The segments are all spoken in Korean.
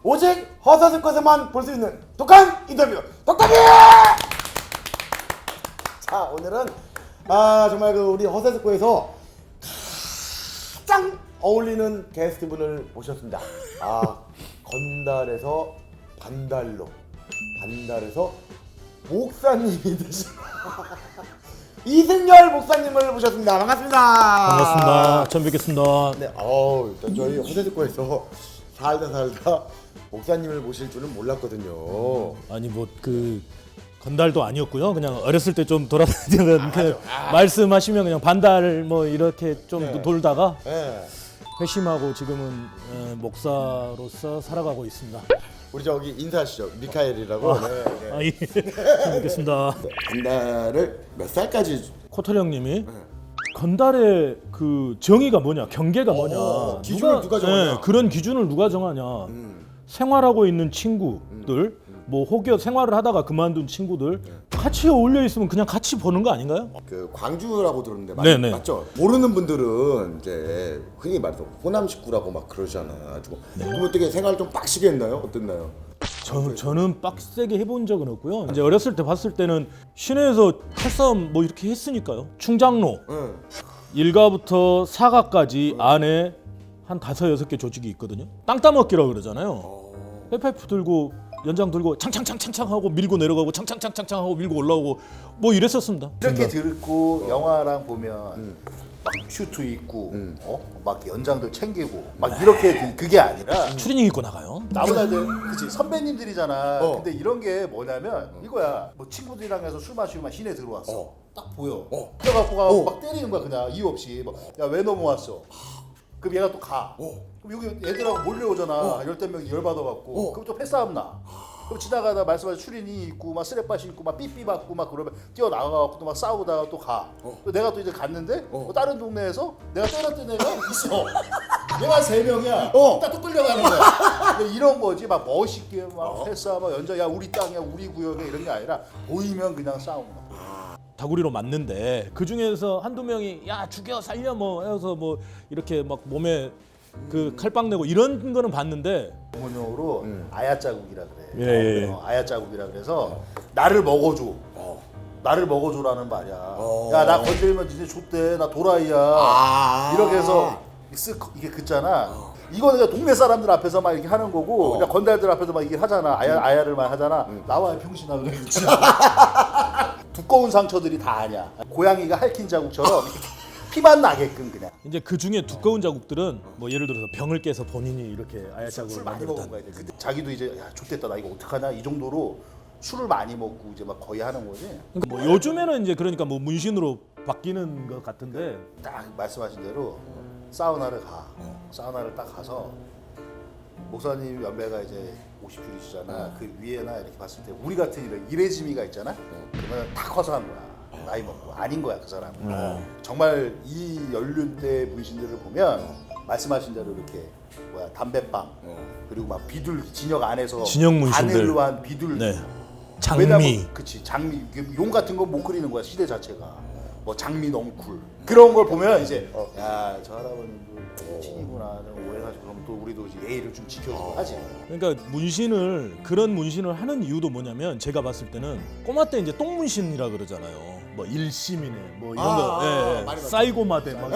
오직 허사슬컷에만 볼 수 있는 독한 인터뷰 독터뷰! 자, 오늘은 정말 우리 허사슬컷에서 가장 어울리는 게스트분을 모셨습니다. 건달에서 반달로, 반달에서 목사님이 되신 이승열 목사님을 모셨습니다. 반갑습니다. 반갑습니다. 처음 뵙겠습니다. 네, 일단 저희 허세듣고에서 살다 목사님을 모실 줄은 몰랐거든요. 아니 뭐 그 건달도 아니었고요. 그냥 어렸을 때 좀 돌아다니는 말씀하시면 그냥 반달 뭐 이렇게 좀 돌다가 네. 회심하고 지금은 목사로서 살아가고 있습니다. 우리 저기 인사하시죠. 미카엘이라고. 네. 예. 뵙겠습니다. 건달을 몇 살까지? 코털 형님이 건달의 그 정의가 뭐냐, 경계가 뭐냐, 기준을 누가 정하냐? 그런 기준을 누가 정하냐. 생활하고 있는 친구들, 뭐 혹여 생활을 하다가 그만둔 친구들 같이 어울려 있으면 그냥 같이 보는 거 아닌가요? 그 광주라고 들었는데 네네. 맞죠? 모르는 분들은 이제 흔히 말해서 호남 식구라고 막 그러잖아. 가지고 그럼 어떻게 생활 좀 빡시게 했나요? 어땠나요? 저는 빡세게 해본 적은 없고요. 이제 어렸을 때 봤을 때는 시내에서 칼싸움 뭐 이렇게 했으니까요. 충장로 응. 1가부터 4가까지 안에 한 5-6개 조직이 있거든요. 땅 따먹기라고 그러잖아요. 해파이프 들고 연장 들고 창창창창창 하고 밀고 내려가고 창창창창창 하고 밀고 올라오고 뭐 이랬었습니다. 이렇게 듣고 영화랑 보면 막 슈트 입고 막 연장들 챙기고 막 이렇게 그게 아니라 추리닝 입고 나가요. 나보다 이제 그치 선배님들이잖아. 근데 이런 게 뭐냐면 이거야. 뭐 친구들이랑 해서 술 마시고 막 시내 들어왔어. 딱 보여. 그래갖고 가고 막 때리는 거야 그냥 이유 없이. 야 왜 넘어왔어? 그럼 얘가 또 가. 그럼 여기 애들하고 몰려오잖아. 열댓 명이 열받아갖고. 그럼 또 패싸움 나. 그럼 지나가다 말씀하신 추리닝 입고 막 쓰레빠시 입고 막 삐삐 받고 막 그러면 뛰어나가갖고 또 막 싸우다가 또 가. 내가 또 이제 갔는데 다른 동네에서 내가 때렸던 애가 있어. 얘가 3명이야. 딱 또 끌려가는 거야. 근데 이런 거지 막 멋있게 막 패싸움 막 연장 야 우리 땅이야 우리 구역에 이런 게 아니라 보이면 그냥 싸우는 거야. 다구리로 맞는데 그 중에서 한두 명이 야 죽여 살려 뭐 해서 뭐 이렇게 막 몸에 그 칼빵 내고 이런 거는 봤는데 전문용어로 아야 자국이라 그래. 예. 아야 자국이라 그래서 나를 먹어줘. 나를 먹어줘라는 말이야. 야 나 건드리면 니네 좆대. 나 도라이야. 이렇게 해서 이게 긋잖아. 이거는 그냥 동네 사람들 앞에서 막 이렇게 하는 거고 그냥 건달들 앞에서 막 이게 하잖아. 아야를 막 하잖아. 나와 병신아. 두꺼운 상처들이 다 아냐. 고양이가 핥힌 자국처럼 피만 나게끔 그냥. 이제 그 중에 두꺼운 자국들은 뭐 예를 들어서 병을 깨서 본인이 이렇게 아야 자국을 술 많이 먹은 만들었다. 거야. 근데 자기도 이제 야 좆됐다 나 이거 어떡하냐 이 정도로 술을 많이 먹고 이제 막 거의 하는 거지. 그러니까 뭐 요즘에는 이제 그러니까 뭐 문신으로 바뀌는 것 같은데 딱 말씀하신 대로 사우나를 가. 사우나를 딱 가서 목사님 연배가 이제 50줄이시잖아. 그 위에나 이렇게 봤을 때 우리 같은 이런 이레지미가 있잖아. 그러면 다 커서 한 거야. 나이 먹고 아닌 거야 그 사람은. 정말 이 연륜대 문신들을 보면 말씀하신 대로 이렇게 담배빵 그리고 막 비둘기 진영 안에서 진영 문신들. 바늘로 한 비둘기. 네. 장미. 왜냐면 그치 장미 용 같은 거 못 그리는 거야 시대 자체가. 뭐 장미 넝쿨 그런 걸 보면 이제 야 저 할아버님도 친이구나 오해가지고 그럼 또 우리도 이제 예의를 좀 지켜주고 하지. 그러니까 그런 문신을 하는 이유도 뭐냐면 제가 봤을 때는 꼬마 때 이제 똥 문신이라 그러잖아요. 뭐 일심이네 뭐 이런 거 많이 사이고마대 막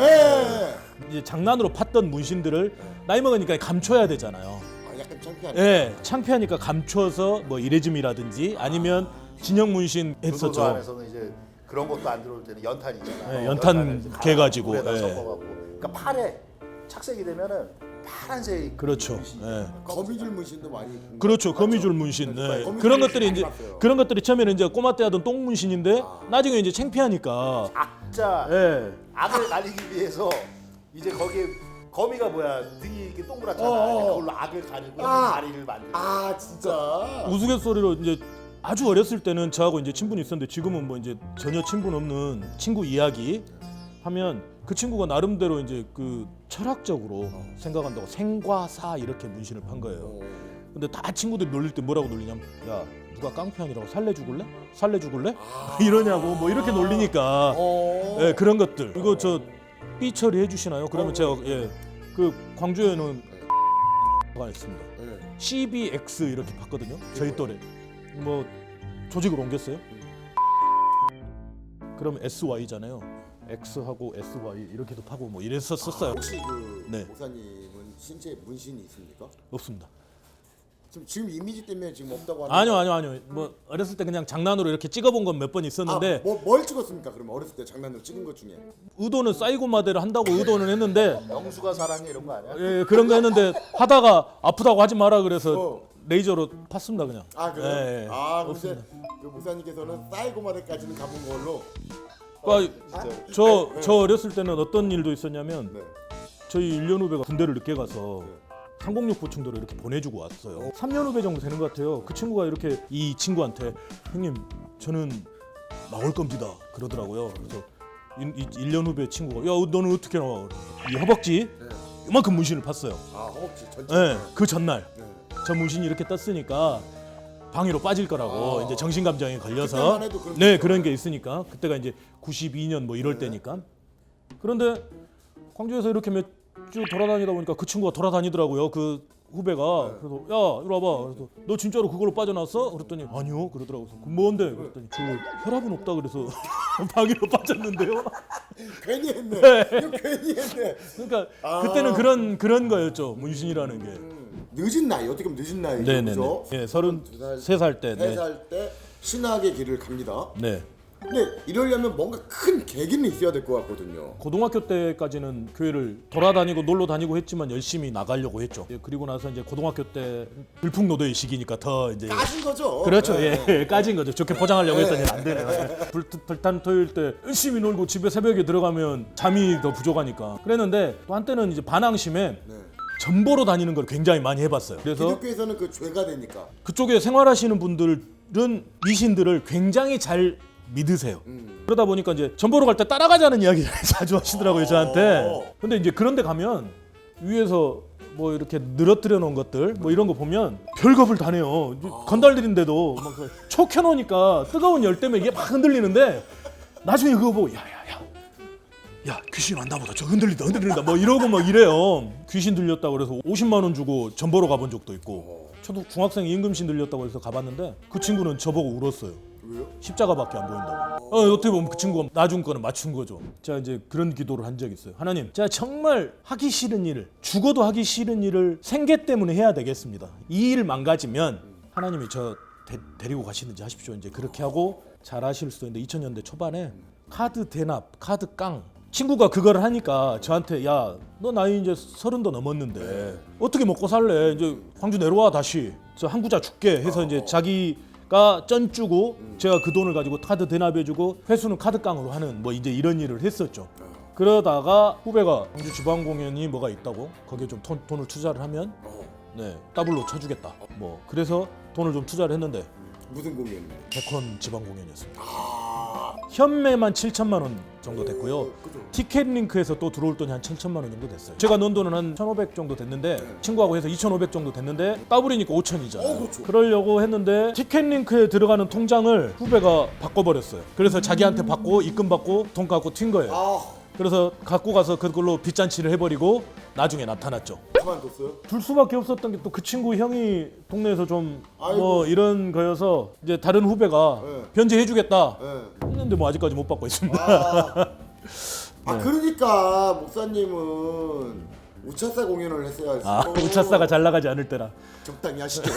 이제 장난으로 팠던 문신들을 나이 먹으니까 감춰야 되잖아요. 약간 창피하네. 예, 창피하니까 감춰서 뭐 이레즘이라든지 아니면 진영 문신 교도소 했었죠. 안에서는 이제 그런 것도 안 들어올 때는 연탄 있잖아. 네, 연탄 연탄을 이제 개 가지고, 물에다 예. 섞어갖고 그러니까 팔에 착색이 되면은 파란색 그렇죠. 문신이 예. 거미줄 문신도 많이. 그렇죠. 거미줄 문신. 네. 거미줄 그런 문신 것들이 많이 이제 봤어요. 그런 것들이 처음에는 이제 꼬마 때 하던 똥 문신인데 나중에 이제 창피하니까. 악자 예. 악을 가리기 위해서 이제 거기에 거미가 뭐야 등이 이렇게 동그랗잖아. 그걸로 악을 가리고 다리를 만들고. 진짜. 우스갯소리로 이제 아주 어렸을 때는 저하고 이제 친분이 있었는데 지금은 뭐 이제 전혀 친분 없는 친구 이야기 하면 그 친구가 나름대로 이제 그 철학적으로 생각한다고 생과사 이렇게 문신을 판 거예요. 근데 다 친구들이 놀릴 때 뭐라고 놀리냐면 야 누가 깡패아니라고 살래 죽을래? 살래 죽을래? 이러냐고 뭐 이렇게 놀리니까 예, 그런 것들 이거 저 삐 처리해 주시나요? 그러면 제가 예, 그 광주에는 가 있습니다. CBX 이렇게 봤거든요. 저희 또래. 뭐 조직을 옮겼어요. 그럼 SY잖아요. X하고 SY 이렇게도 파고 뭐 이랬었어요. 혹시 그 네. 목사님은 신체에 문신이 있습니까? 없습니다. 지금 이미지 때문에 지금 없다고 하는 아니요. 뭐 어렸을 때 그냥 장난으로 이렇게 찍어본 건 몇 번 있었는데 뭘 찍었습니까? 그러면 어렸을 때 장난으로 찍은 것 중에 의도는 사이고마대를 한다고 의도는 했는데 영수가 사랑해 이런 거 아니야? 예, 그런 거 했는데 하다가 아프다고 하지 마라 그래서 어. 레이저로 팠습니다 그냥. 그래요? 예, 예. 그럼 이제 그 목사님께서는 사이고마대까지는 가본 걸로 그러니까 저 어렸을 때는 어떤 일도 있었냐면 네. 저희 1년 후배가 군대를 늦게 가서 상공육 보충도를 이렇게 보내주고 왔어요. 3년 후배 정도 되는 것 같아요. 그 친구가 이렇게 이 친구한테 형님 저는 나올 겁니다 그러더라고요. 그래서 1년 후배 친구가 야 너는 어떻게 나와? 이 허벅지 이만큼 문신을 팠어요. 허벅지 전체. 네, 그 전날 네. 저 문신이 이렇게 떴으니까 방위로 빠질 거라고 이제 정신감정에 걸려서 그때만 해도 그런 게 네 있었구나. 그런 게 있으니까 그때가 이제 92년 뭐 이럴 때니까. 그런데 광주에서 이렇게 몇 주 돌아다니다 보니까 그 친구가 돌아다니더라고요. 그 후배가. 그래서 야 이리 와봐. 그래서 너 진짜로 그걸로 빠져나왔어? 그랬더니 아니요 그러더라고요. 그래서 그럼 뭔데? 그랬더니 저 혈압은 없다 그래서 방위로 빠졌는데요. 괜히 했네. 네. 이거 괜히 했네. 그러니까 그때는 그런 거였죠. 문신이라는 게. 늦은 나이 어떻게 보면 늦은 나이죠. 네네네. 그죠? 예, 33살 때. 네. 3살 때 신학의 길을 갑니다. 네. 근데 이러려면 뭔가 큰 계기는 있어야 될 것 같거든요. 고등학교 때까지는 교회를 돌아다니고 놀러 다니고 했지만 열심히 나가려고 했죠. 예, 그리고 나서 이제 고등학교 때 들풍노도의 시기니까 더 이제 까신 거죠. 그렇죠. 네. 예, 까진 거죠. 좋게 포장하려고 했더니 안 되네. 불탄 토요일 때 열심히 놀고 집에 새벽에 들어가면 잠이 더 부족하니까 그랬는데 또 한때는 이제 반항심에 네. 전보로 다니는 걸 굉장히 많이 해봤어요. 그래서 기독교에서는 그 죄가 되니까. 그쪽에 생활하시는 분들은 미신들을 굉장히 잘 믿으세요. 그러다 보니까 이제 전보로 갈 때 따라가자는 이야기를 자주 하시더라고요 저한테. 근데 이제 그런데 가면 위에서 뭐 이렇게 늘어뜨려 놓은 것들 뭐 이런 거 보면 별겁을 다 내요. 이제 건달들인데도 막 초 켜놓으니까 뜨거운 열 때문에 이게 막 흔들리는데 나중에 그거 보고 야 귀신 왔나 보다. 저 흔들린다 뭐 이러고 막 이래요. 귀신 들렸다고 그래서 50만 원 주고 전보로 가본 적도 있고. 저도 중학생 임금신 들렸다고 해서 가봤는데 그 친구는 저보고 울었어요. 왜요? 십자가밖에 안 보인다고. 어떻게 보면 그 친구가 놔준 거는 맞춘 거죠. 제가 이제 그런 기도를 한 적이 있어요. 하나님, 제가 정말 하기 싫은 일을, 죽어도 하기 싫은 일을 생계 때문에 해야 되겠습니다. 이 일 망가지면 하나님이 저 데리고 가시든지 하십시오. 이제 그렇게 하고 잘 하실 수도 있는데 2000년대 초반에 카드 대납, 카드 깡. 친구가 그걸 하니까 저한테 야, 너 나이 이제 30도 넘었는데 어떻게 먹고 살래? 이제 광주 내려와 다시. 저 한 구자 줄게 해서 이제 자기가 쩐 주고 제가 그 돈을 가지고 카드 대납해주고 회수는 카드 깡으로 하는 뭐 이제 이런 일을 했었죠. 그러다가 후배가 광주 지방 공연이 뭐가 있다고 거기에 좀 돈을 투자를 하면 네 더블로 쳐주겠다. 뭐 그래서 돈을 좀 투자를 했는데 무슨 공연입니까? 백헌 지방 공연이었습니다. 현매만 7천만 원 정도 됐고요. 그죠. 티켓링크에서 또 들어올 돈이 한 7천만 원 정도 됐어요. 제가 넣은 돈은 한 1,500 정도 됐는데 친구하고 해서 2,500 정도 됐는데 더블이니까 5천이잖아요. 그렇죠. 그러려고 했는데 티켓링크에 들어가는 통장을 후배가 바꿔버렸어요. 그래서 자기한테 받고 입금 받고 돈 갖고 튄 거예요. 그래서 갖고 가서 그걸로 빚잔치를 해버리고 나중에 나타났죠. 그만뒀어요? 둘 수밖에 없었던 게 또 그 친구 형이 동네에서 좀 아이고. 뭐 이런 거여서 이제 다른 후배가 네. 변제해주겠다 네. 했는데 뭐 아직까지 못 받고 있습니다. 그러니까 목사님은 우차사 공연을 했어야지. 우차사가 잘 나가지 않을 때라 적당히 하시죠.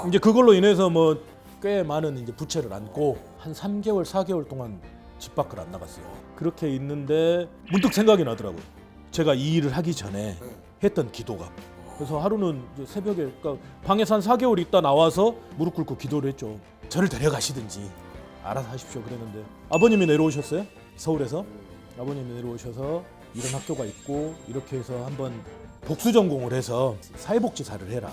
이제 그걸로 인해서 뭐 꽤 많은 이제 부채를 안고 한 3개월 4개월 동안 집 밖을 안 나갔어요. 그렇게 있는데 문득 생각이 나더라고요. 제가 이 일을 하기 전에 했던 기도가. 그래서 하루는 이제 새벽에 그러니까 방에서 한 4개월 있다 나와서 무릎 꿇고 기도를 했죠. 저를 데려가시든지 알아서 하십시오 그랬는데 아버님이 내려오셨어요. 서울에서 아버님이 내려오셔서 이런 학교가 있고 이렇게 해서 한번 복수 전공을 해서 사회복지사를 해라.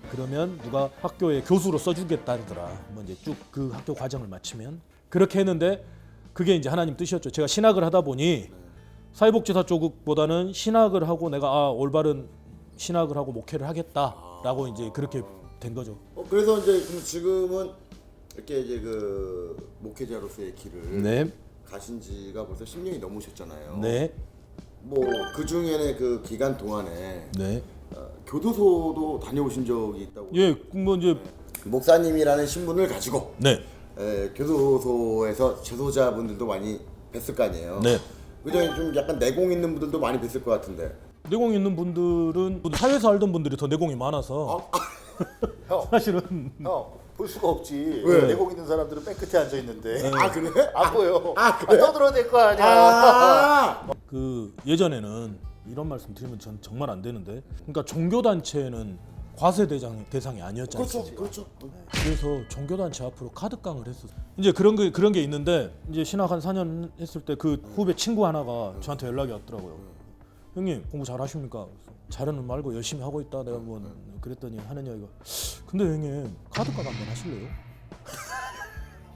그러면 누가 학교에 교수로 써주겠다더라. 뭐 이제 쭉 그 학교 과정을 마치면 그렇게 했는데 그게 이제 하나님 뜻이었죠. 제가 신학을 하다 보니 사회복지사 쪽보다는 신학을 하고 내가 올바른 신학을 하고 목회를 하겠다라고 이제 그렇게 된 거죠. 그래서 이제 그럼 지금은 이렇게 이제 그 목회자로서의 길을 네, 가신 지가 벌써 10년이 넘으셨잖아요. 네, 뭐 그 중에는 그 기간 동안에 네. 교도소도 다녀오신 적이 있다고. 예, 뭐 이제 목사님이라는 신분을 가지고 네, 교도소에서 재소자분들도 많이 뵀을 거 아니에요. 네. 그중에 좀 약간 내공 있는 분들도 많이 뵀을 것 같은데. 내공 있는 분들은 사회에서 알던 분들이 더 내공이 많아서 형, 사실은 볼 수가 없지. 왜? 내공 있는 사람들은 맨 끝에 앉아 있는데 아 그래? 안 보여. 그래? 떠들어야 될 거 아니야. 아, 그 예전에는 이런 말씀 드리면 전 정말 안 되는데, 그러니까 종교 단체는 과세 대상이 아니었잖아요. 그렇죠, 그렇죠. 그래서 종교 단체 앞으로 카드깡을 했었어. 이제 그런 게 있는데, 이제 신학 한 4년 했을 때 그 후배 친구 하나가 저한테 연락이 왔더라고요. 형님 공부 잘 하십니까? 잘은 말고 열심히 하고 있다. 내가 뭐 그랬더니 하는 이야기가, 근데 형님 카드깡 한번 하실래요?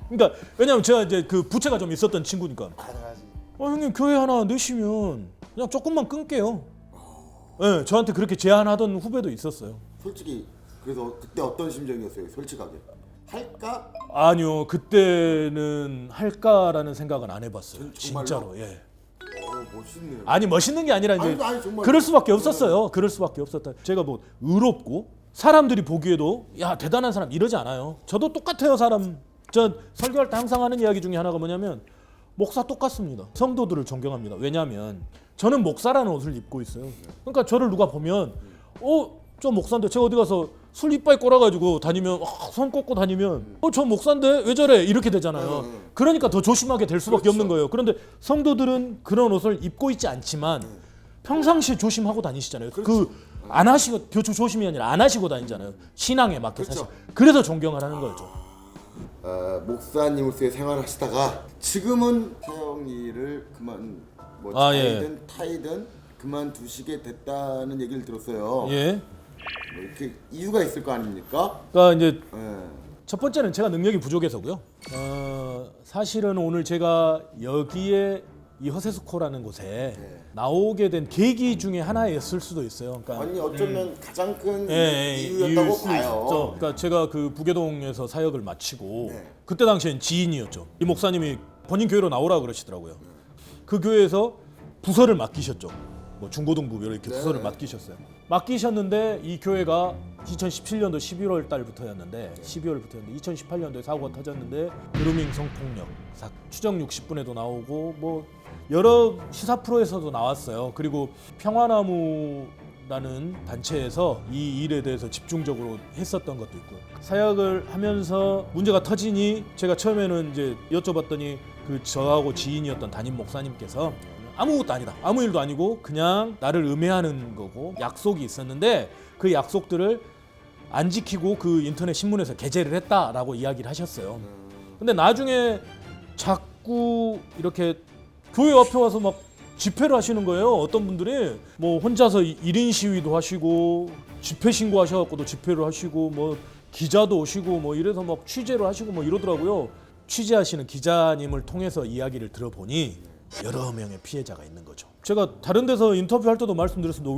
그러니까 왜냐면 제가 이제 그 부채가 좀 있었던 친구니까. 가능하지. 형님 교회 하나 내시면 그냥 조금만 끊게요. 네, 저한테 그렇게 제안하던 후배도 있었어요. 솔직히 그래서 그때 어떤 심정이었어요? 솔직하게 할까? 아니요, 그때는 할까라는 생각은 안 해봤어요. 정말로? 진짜로. 예. 멋있네요. 아니 멋있는 게 아니라 이제 아니, 정말. 그럴 수밖에 없었어요. 그럴 수밖에 없었다. 제가 뭐 의롭고 사람들이 보기에도 야 대단한 사람 이러지 않아요. 저도 똑같아요. 사람. 전 설교할 때 항상 하는 이야기 중에 하나가 뭐냐면, 목사 똑같습니다. 성도들을 존경합니다. 왜냐하면 저는 목사라는 옷을 입고 있어요. 그러니까 저를 누가 보면 저 목사인데, 제가 어디 가서 술 이빨 꼬라가지고 다니면 손 꽂고 다니면 저 목사인데 왜 저래 이렇게 되잖아요. 그러니까 더 조심하게 될 수밖에 없는 거예요. 그런데 성도들은 그런 옷을 입고 있지 않지만 평상시에 조심하고 다니시잖아요. 안 하시고 조심이 아니라 안 하시고 다니잖아요. 신앙에 맞게 사실. 그래서 존경을 하는 거죠. 목사님으로서의 생활을 하시다가 지금은 사형 일을 그만 뭐 자이든 타이든 그만두시게 됐다는 얘기를 들었어요. 예. 뭐 이렇게 이유가 있을 거 아닙니까? 그러니까 이제 예. 첫 번째는 제가 능력이 부족해서고요. 사실은 오늘 제가 여기에 이 허세스코라는 곳에 나오게 된 계기 중에 하나였을 수도 있어요. 그러니까 아니 어쩌면 가장 큰 이유였다고 이유였다고 봐요. 그러니까 제가 그 부계동에서 사역을 마치고 네. 그때 당시엔 지인이었죠. 이 목사님이 본인 교회로 나오라 그러시더라고요. 그 교회에서 부서를 맡기셨죠. 뭐 중고등부 이렇게 부서를 맡기셨어요. 맡기셨는데 이 교회가 2017년도 11월 달부터였는데 12월부터였는데 2018년도에 사고가 터졌는데 그루밍 성폭력 추정 60분에도 나오고 뭐 여러 시사 프로에서도 나왔어요. 그리고 평화나무라는 단체에서 이 일에 대해서 집중적으로 했었던 것도 있고, 사역을 하면서 문제가 터지니 제가 처음에는 이제 여쭤봤더니 그 저하고 지인이었던 담임 목사님께서 아무것도 아니다, 아무 일도 아니고 그냥 나를 음해하는 거고 약속이 있었는데 그 약속들을 안 지키고 그 인터넷 신문에서 게재를 했다라고 이야기를 하셨어요. 근데 나중에 자꾸 이렇게 교회 앞에 와서 막 집회를 하시는 거예요. 어떤 분들이 뭐 혼자서 1인 시위도 하시고 집회 신고하셔갖고도 집회를 하시고 뭐 기자도 오시고 뭐 이래서 막 취재를 하시고 뭐 이러더라고요. 취재하시는 기자님을 통해서 이야기를 들어보니 여러 명의 피해자가 있는 거죠. 제가 다른 데서 인터뷰할 때도 말씀드렸습니다.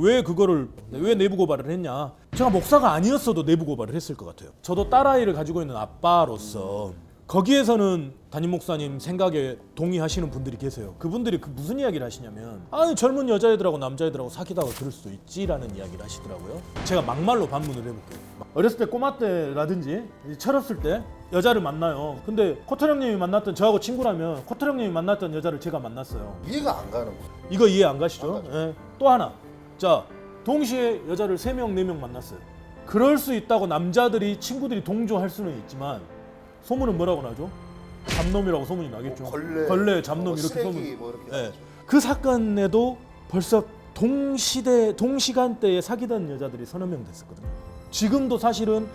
왜 내부 고발을 했냐? 제가 목사가 아니었어도 내부 고발을 했을 것 같아요. 저도 딸아이를 가지고 있는 아빠로서 거기에서는 담임 목사님 생각에 동의하시는 분들이 계세요. 그분들이 무슨 이야기를 하시냐면, 아니 젊은 여자애들하고 남자애들하고 사귀다가 그럴 수도 있지라는 이야기를 하시더라고요. 제가 막말로 반문을 해볼게요. 어렸을 때 꼬마 때라든지 철없을 때 여자를 만나요. 근데 코털 형님이 만났던, 저하고 친구라면 코털 형님이 만났던 여자를 제가 만났어요. 이해가 안 가는 거야. 이거 이해 안 가시죠? 예. 또 하나, 자 동시에 여자를 3명 4명 만났어요. 그럴 수 있다고 남자들이 친구들이 동조할 수는 있지만 소문은 뭐라고 나죠? 잡놈이라고 소문이 나겠죠. 걸레 잡놈 이렇게 쓰레기 소문. 뭐 이렇게 예. 그 사건에도 벌써 동시간대에 사귀던 여자들이 서너 명 됐었거든요. 지금도 사실은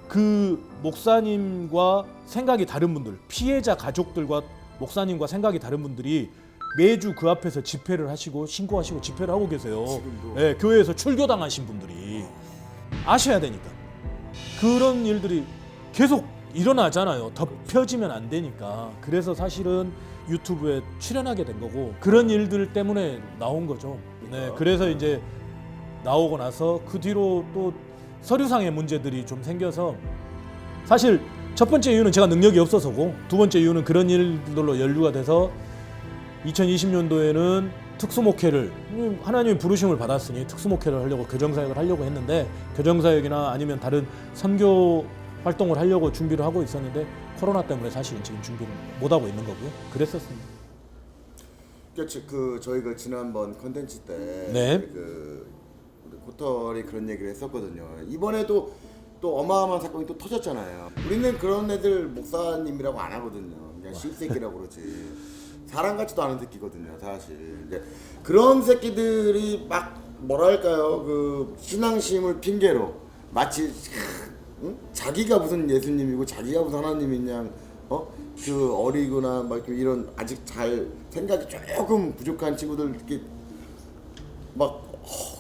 그 목사님과 생각이 다른 분들, 피해자 가족들과 목사님과 생각이 다른 분들이 매주 그 앞에서 집회를 하시고 신고하시고 집회를 하고 계세요. 예, 교회에서 출교당하신 분들이. 아셔야 되니까. 그런 일들이 계속 일어나잖아요. 덮여지면 안 되니까. 그래서 사실은 유튜브에 출연하게 된 거고, 그런 일들 때문에 나온 거죠. 네, 그래서 이제 나오고 나서 그 뒤로 또 서류상의 문제들이 좀 생겨서, 사실 첫 번째 이유는 제가 능력이 없어서고, 두 번째 이유는 그런 일들로 연루가 돼서 2020년도에는 특수목회를 하나님의 부르심을 받았으니 특수목회를 하려고 교정사역을 하려고 했는데 교정사역이나 아니면 다른 선교 활동을 하려고 준비를 하고 있었는데 코로나 때문에 사실은 지금 준비를 못 하고 있는 거고요. 그랬었습니다. 그렇죠. 저희 지난번 컨텐츠 때 네. 우리 코털이 그런 얘기를 했었거든요. 이번에도 또 어마어마한 사건이 또 터졌잖아요. 우리는 그런 애들 목사님이라고 안 하거든요. 그냥 씹새끼라고 그러지. 사람 같지도 않은 새끼거든요, 사실. 이제 그런 새끼들이 막 뭐랄까요, 신앙심을 핑계로 마치 자기가 무슨 예수님이고 자기가 무슨 하나님인 양, 어리거나 막 이런 아직 잘 생각이 조금 부족한 친구들 이렇게 막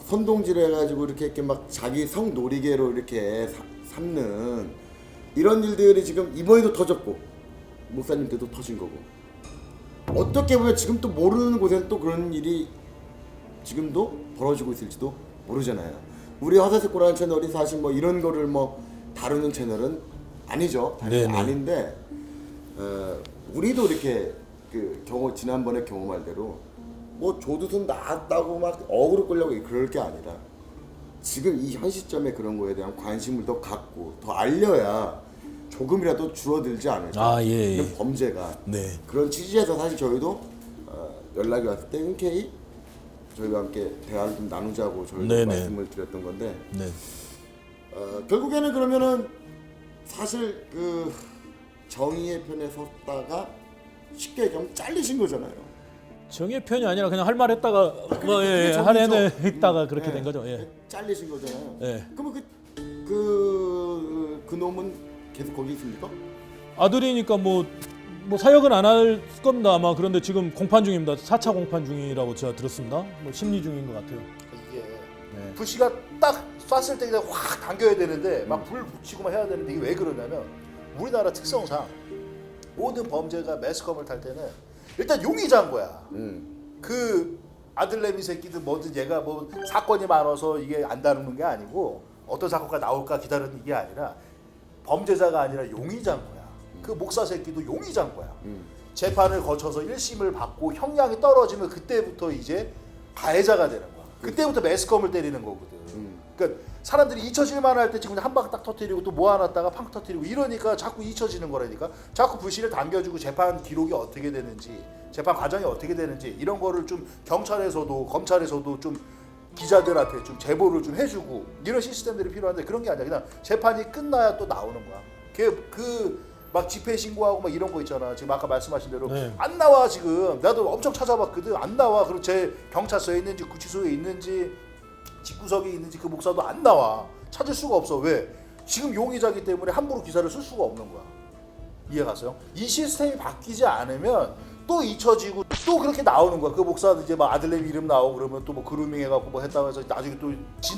선동질해가지고 이렇게 막 자기 성 놀이개로 이렇게 삼는 이런 일들이 지금 이번에도 터졌고 목사님 때도 터진 거고 어떻게 보면 지금 또 모르는 곳에는 또 그런 일이 지금도 벌어지고 있을지도 모르잖아요. 우리 화사색고라는 채널이 사실 뭐 이런 거를 뭐 다루는 채널은 아니죠. 아닌데 우리도 이렇게 지난번에 경험할 대로 뭐 조두순 나왔다고 막 어그로 끌려고 그럴 게 아니라 지금 이 현 시점에 그런 거에 대한 관심을 더 갖고 더 알려야 조금이라도 줄어들지 않을까. 이런 범죄가. 네. 그런 취지에서 사실 저희도 연락이 왔을 때 흔쾌히 저희와 함께 대화를 좀 나누자고 저희도 말씀을 드렸던 건데 네. 결국에는 그러면은 사실 정의의 편에 섰다가 쉽게 얘기하면 잘리신 거잖아요. 정의 편이 아니라 그냥 할 말 했다가 하려는 했다가 그렇게 된 거죠. 예. 잘리신 거잖아요. 예. 그러면 그 놈은 계속 거기 있습니까? 아들이니까 뭐 사역은 안 할 겁니다 아마. 그런데 지금 공판 중입니다. 4차 공판 중이라고 제가 들었습니다. 뭐 심리 중인 것 같아요. 이게 불씨가 딱 쐈을 때 그냥 확 당겨야 되는데 막 불 붙이고만 해야 되는데 이게 왜 그러냐면 우리나라 특성상 모든 범죄가 매스컴을 탈 때는 일단 용의자인 거야. 그 아들내미 새끼든 뭐든 얘가 뭐 사건이 많아서 이게 안 다루는 게 아니고 어떤 사건가 나올까 기다리는 게 아니라 범죄자가 아니라 용의자인 거야. 그 목사 새끼도 용의자인 거야. 재판을 거쳐서 1심을 받고 형량이 떨어지면 그때부터 이제 가해자가 되는 거야. 그때부터 매스컴을 때리는 거거든. 그러니까 사람들이 잊혀질만 할 때 지금 한 방 딱 터뜨리고 또 모아놨다가 팡 터뜨리고 이러니까 자꾸 잊혀지는 거라니까. 자꾸 불씨를 당겨주고 재판 기록이 어떻게 되는지 재판 과정이 어떻게 되는지 이런 거를 좀 경찰에서도 검찰에서도 좀 기자들한테 좀 제보를 좀 해주고 이런 시스템들이 필요한데 그런 게 아니라 그냥 재판이 끝나야 또 나오는 거야. 막 집회 신고하고 막 이런 거 있잖아. 지금 아까 말씀하신 대로 안 나와 지금. 나도 엄청 찾아봤거든. 안 나와. 그리고 제 경찰서에 있는지 구치소에 있는지 집구석에 있는지 그 목사도 안 나와. 찾을 수가 없어. 왜? 지금 용의자기 때문에 함부로 기사를 쓸 수가 없는 거야. 이해 갔어요? 이 시스템이 바뀌지 않으면 또 잊혀지고 또 그렇게 나오는 거야. 그 목사도 이제 막 아들내미 이름 나오고 그러면 또 뭐 그루밍 해갖고 뭐 했다고 해서 나중에 또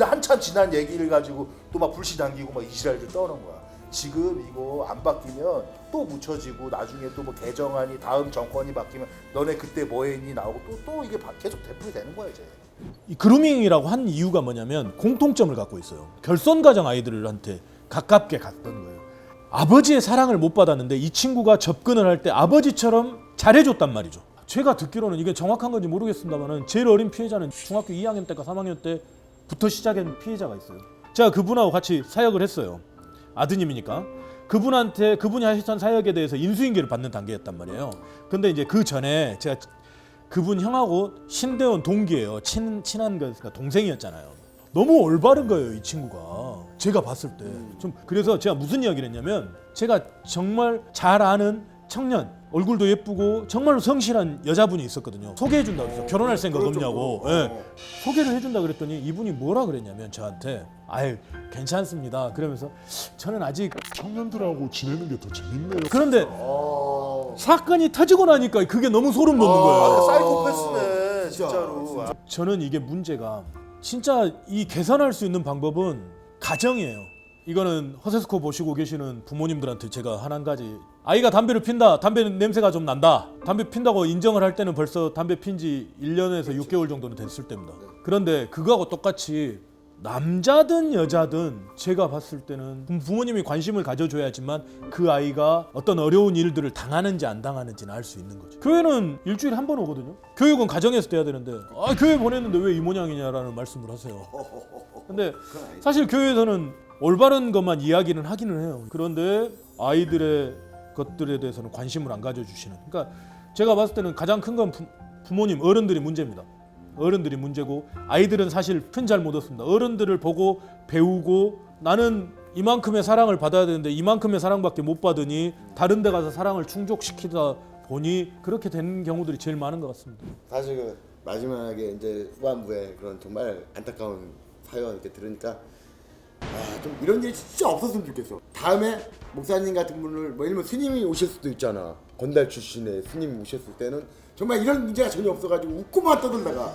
한참 지난 얘기를 가지고 또 막 불씨 당기고 막 이지랄들 떠는 거야. 지금 이거 안 바뀌면 또 묻혀지고 나중에 또 뭐 개정안이 다음 정권이 바뀌면 너네 그때 뭐 했니 나오고 또 이게 계속 되풀이 되는 거야 이제. 이 그루밍이라고 한 이유가 뭐냐면 공통점을 갖고 있어요. 결손 가정 아이들한테 가깝게 갔던 거예요. 아버지의 사랑을 못 받았는데 이 친구가 접근을 할 때 아버지처럼 잘해줬단 말이죠. 제가 듣기로는 이게 정확한 건지 모르겠습니다만은 제일 어린 피해자는 중학교 2학년 때가 3학년 때부터 시작한 피해자가 있어요. 제가 그분하고 같이 사역을 했어요. 아드님이니까. 그분이 하셨던 사역에 대해서 인수인계를 받는 단계였단 말이에요. 근데 이제 그 전에 제가 그분 형하고 신대원 동기예요. 친한 그러니까 동생이었잖아요. 너무 올바른 거예요, 이 친구가. 제가 봤을 때. 좀 그래서 제가 무슨 이야기를 했냐면 제가 정말 잘 아는 청년, 얼굴도 예쁘고 정말로 성실한 여자분이 있었거든요. 소개해준다고 그랬어요. 결혼할 생각 없냐고. 소개를 해준다 그랬더니 이분이 뭐라 그랬냐면 저한테 아유 괜찮습니다. 그러면서 저는 아직 청년들하고 지내는 게 더 재밌네요. 그런데 사건이 터지고 나니까 그게 너무 소름 돋는 거예요. 사이코패스네 진짜로. 저는 이게 문제가 진짜 이 개선할 수 있는 방법은 가정이에요. 이거는 허세스코 보시고 계시는 부모님들한테 제가 한 가지, 아이가 담배를 핀다, 담배 냄새가 좀 난다, 담배 핀다고 인정을 할 때는 벌써 담배 핀 지 1년에서 6개월 정도는 됐을 때입니다. 그런데 그거하고 똑같이 남자든 여자든 제가 봤을 때는 부모님이 관심을 가져줘야지만 그 아이가 어떤 어려운 일들을 당하는지 안 당하는지는 알 수 있는 거죠. 교회는 일주일에 한 번 오거든요. 교육은 가정에서 돼야 되는데 교회 보냈는데 왜 이 모양이냐라는 말씀을 하세요. 근데 사실 교회에서는 올바른 것만 이야기는 하기는 해요. 그런데 아이들의 것들에 대해서는 관심을 안 가져주시는. 그러니까 제가 봤을 때는 가장 큰 건 부모님, 어른들이 문제입니다. 어른들이 문제고 아이들은 사실 큰 잘못 얻습니다. 어른들을 보고 배우고 나는 이만큼의 사랑을 받아야 되는데 이만큼의 사랑밖에 못 받으니 다른 데 가서 사랑을 충족시키다 보니 그렇게 되는 경우들이 제일 많은 것 같습니다. 사실 그 마지막에 이제 후반부에 그런 정말 안타까운 사연 이렇게 들으니까 좀 이런 일이 진짜 없었으면 좋겠어. 다음에 목사님 같은 분을 뭐 예를 들면 스님이 오실 수도 있잖아. 건달 출신의 스님이 오셨을 때는 정말 이런 문제가 전혀 없어가지고 웃고만 떠들다가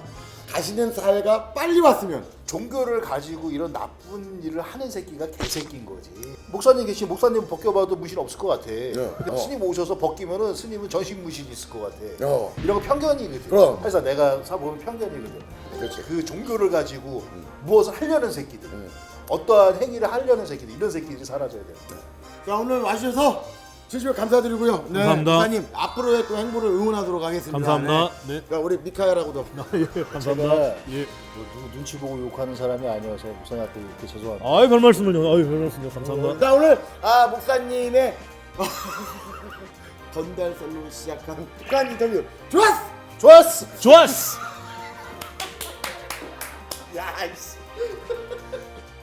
가시는 사회가 빨리 왔으면. 종교를 가지고 이런 나쁜 일을 하는 새끼가 개새끼인 거지. 목사님 계시 목사님 벗겨봐도 무신 없을 것 같아. 근데 스님 오셔서 벗기면은 스님은 전신 무신 있을 것 같아. 이런 거 편견이거든. 그럼. 그래서 내가 보면 편견이거든. 그렇지. 그 종교를 가지고 무엇을 하려는 새끼들, 어떠한 행위를 하려는 새끼들, 이런 새끼들이 사라져야 돼. 자, 오늘 와주셔서 진심으로 감사드리고요. 네, 감사합니다. 목사님 앞으로의 또 행보를 응원하도록 하겠습니다. 감사합니다. 네. 자, 우리 미카엘하고도 예, 감사합니다. 예. 누구 눈치 보고 욕하는 사람이 아니어서 목사님한테 이렇게 죄송합니다. 아이 별 말씀을요. 아이 별 말씀요. 감사합니다. 자, 오늘 목사님의 건달설로 시작한 북한 인터뷰 좋았어! 좋았어. 좋았어. 야, 이씨.